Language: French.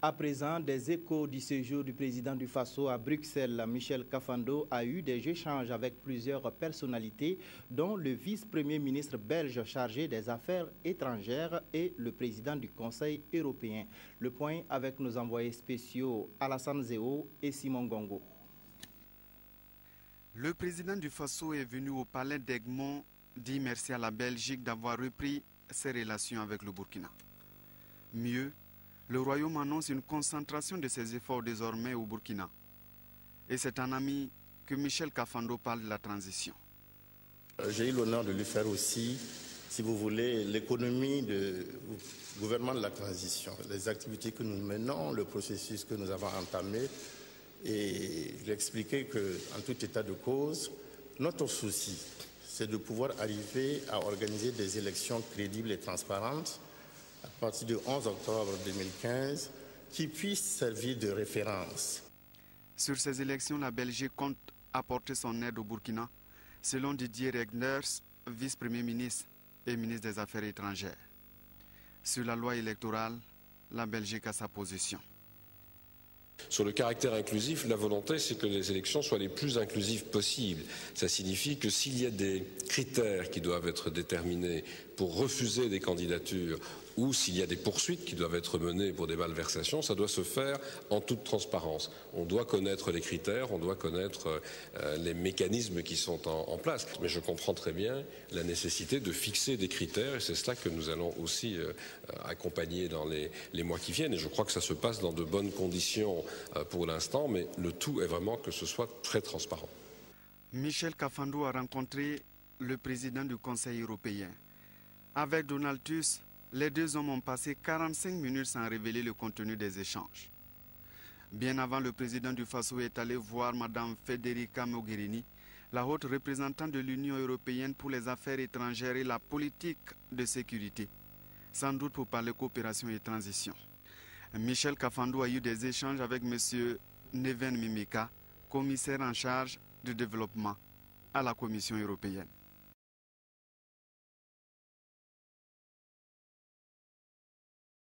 À présent, des échos du séjour du président du Faso à Bruxelles, Michel Kafando, a eu des échanges avec plusieurs personnalités, dont le vice-premier ministre belge chargé des affaires étrangères et le président du Conseil européen. Le point avec nos envoyés spéciaux Alassane Zéo et Simon Gongo. Le président du Faso est venu au palais d'Egmont, dit merci à la Belgique d'avoir repris ses relations avec le Burkina. Mieux, le Royaume annonce une concentration de ses efforts désormais au Burkina. Et c'est un ami que Michel Kafando parle de la transition. J'ai eu l'honneur de lui faire aussi, si vous voulez, l'économie du gouvernement de la transition, les activités que nous menons, le processus que nous avons entamé. Et j'ai expliqué qu'en tout état de cause, notre souci, c'est de pouvoir arriver à organiser des élections crédibles et transparentes à partir du 11 octobre 2015, qui puissent servir de référence. Sur ces élections, la Belgique compte apporter son aide au Burkina, selon Didier Reynders, vice-premier ministre et ministre des Affaires étrangères. Sur la loi électorale, la Belgique a sa position. Sur le caractère inclusif, la volonté, c'est que les élections soient les plus inclusives possibles. Ça signifie que s'il y a des critères qui doivent être déterminés pour refuser des candidatures ou s'il y a des poursuites qui doivent être menées pour des malversations, ça doit se faire en toute transparence. On doit connaître les critères, on doit connaître les mécanismes qui sont en place. Mais je comprends très bien la nécessité de fixer des critères et c'est cela que nous allons aussi accompagner dans les mois qui viennent. Et je crois que ça se passe dans de bonnes conditions pour l'instant, mais le tout est vraiment que ce soit très transparent. Michel Kafando a rencontré le président du Conseil européen. Avec Donald Tusk, les deux hommes ont passé 45 minutes sans révéler le contenu des échanges. Bien avant, le président du Faso est allé voir Mme Federica Mogherini, la haute représentante de l'Union européenne pour les affaires étrangères et la politique de sécurité, sans doute pour parler coopération et transition. Michel Kafando a eu des échanges avec M. Neven Mimika, commissaire en charge du développement à la Commission européenne.